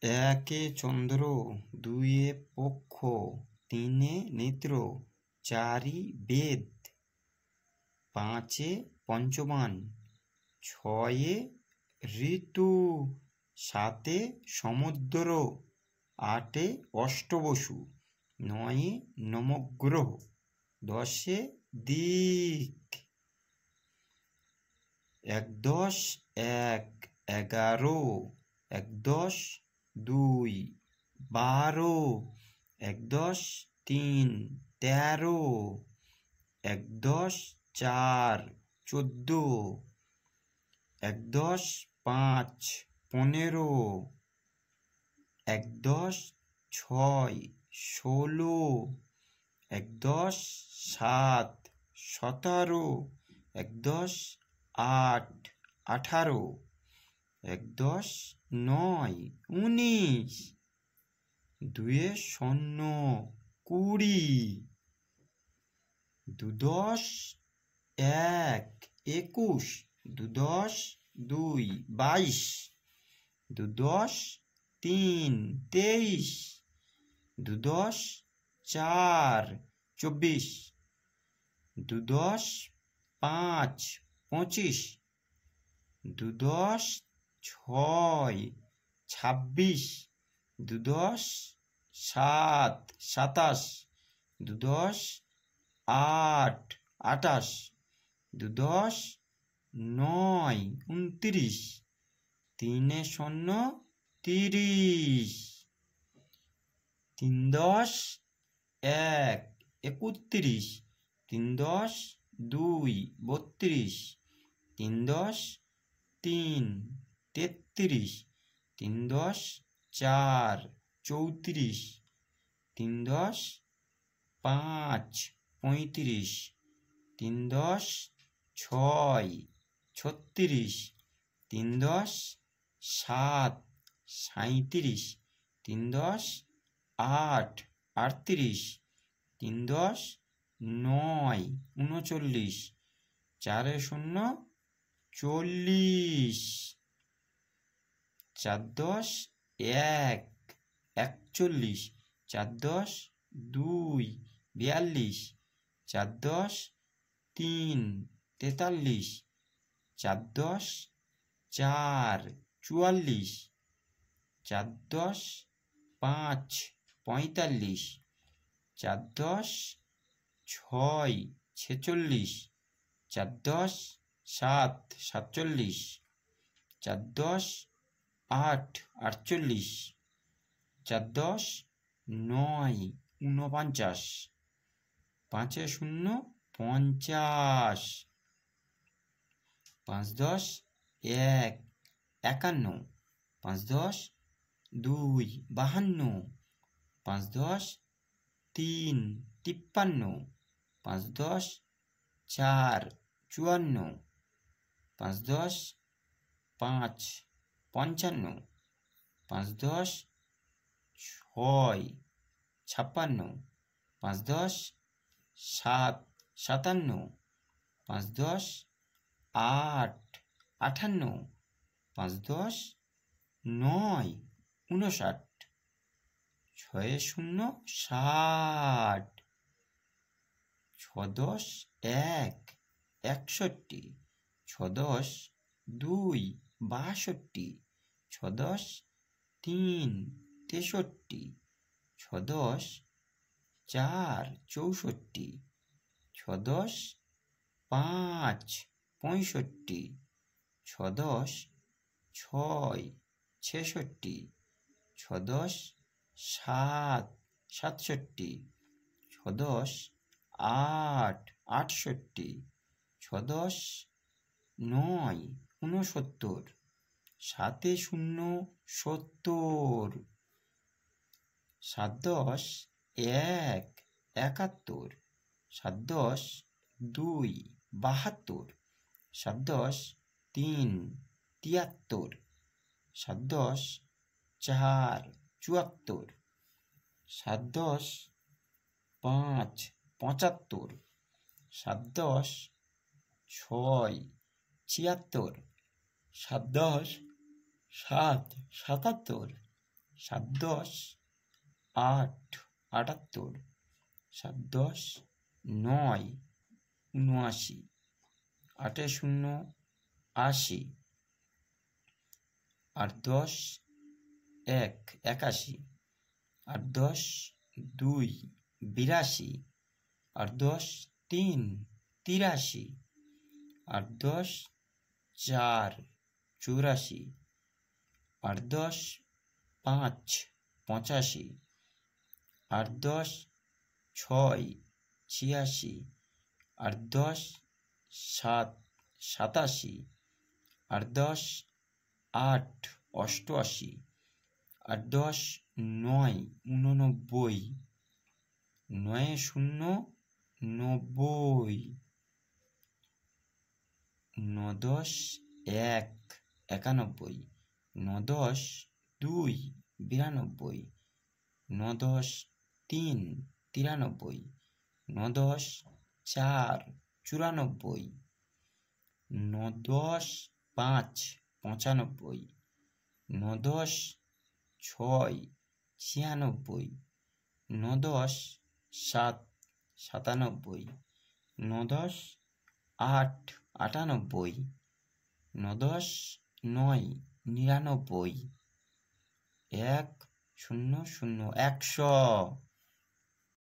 একে চন্দ্র, দুইয়ে পক্ষ, তিনে নেত্র, চারি বেদ, পাঁচে পঞ্চবান, ছয়ে ঋতু, সাতে সমুদ্র, আটে অষ্টবসু, নয়ে নবগ্রহ, দশে দিক। একদশ এক, 11, একদশ দুই, 12, একদশ তিন, 13, একদশ চার, 14, একদশ পাঁচ, 15, একদশ ছয়, 16, একদশ সাত, 17, একদশ আট, 18, একদশ নয়, 19, দুয়ে শূন্য, 20, দুদশ এক, 21, দুদশ দুই, 22, দুদশ তিন, 23, দুদশ চার, 24, দুদশ পাঁচ, 25, দুদশ ছয়, 26, দুদশ সাত, 27, দুদশ আট, 28, দুদশ নয়, 29, তিনে শূন্য, 30, তিনদশ এক, 31, তিনদশ দুই, 32, তিনদশ তিন, 33, তিনদশ চার, 34, তিনদশ পাঁচ, 35, তিনদশ ছয়, 36, তিনদশ সাত, 37, তিনদশ আট, 38, তিনদশ নয়, 39, চারে শূন্য, 40, চারদশ এক, 41, চারদশ দুই, 42, চারদশ তিন, 43, চারদশ চার, 44, চারদশ পাঁচ, 45, চারদশ ছয়, 46, চারদশ সাত, 47, চারদশ আট, 48, চারদশ নয়, 49, পাঁচে শূন্য, 50, পাঁচদশ এক, 51, পাঁচদশ দুই, 52, পাঁচদশ তিন, 53, পাঁচদশ চার, 54, পাঁচদশ পাঁচ, 55, পাঁচদশ ছয়, 56, পাঁচদশ সাত, 57, পাঁচদশ আট, 58, পাঁচদশ নয়, 59, ছয়ে শূন্য, 60, ছদশ এক, 61, ছদশ দুই, 62, ছদশ তিন, 63, ছদশ চার, 64, ছদশ পাঁচ, 65, ছদশ ছয়, 66, ছদশ সাত, 67, ছদশ আট, 68, ছদশ নয়, 69, সাতে শূন্য, 70, সাতদশ এক, 71, সাতদশ দুই, 72, সাতদশ তিন, 73, সাতদশ চার, 74, সাতদশ পাঁচ, 75, সাতদশ ছয়, 76, সাতদশ সাত, 77, সাত দশ আট, 78, সাত দশ নয়, 79, 8 শূন্য 80, 8 10 1, 81, 8 10 2, 82, 8 10 3, 83, 8 10 4, 84, 8 10 5, 85, 8 10 6, 86, 8 10 7, 87, 8 10 8, 88, 8 10 9, 89, 9 শূন্য 90, 9 10 1, 91, 9 10 2, 92, 9 10 3, 93, 9 10 4, 94, 9 10 5, 95, 9 10 6, 96, 9 10 7, 97, 9 10 8, 98, 9 10 9, 99, 1 0 0, 100।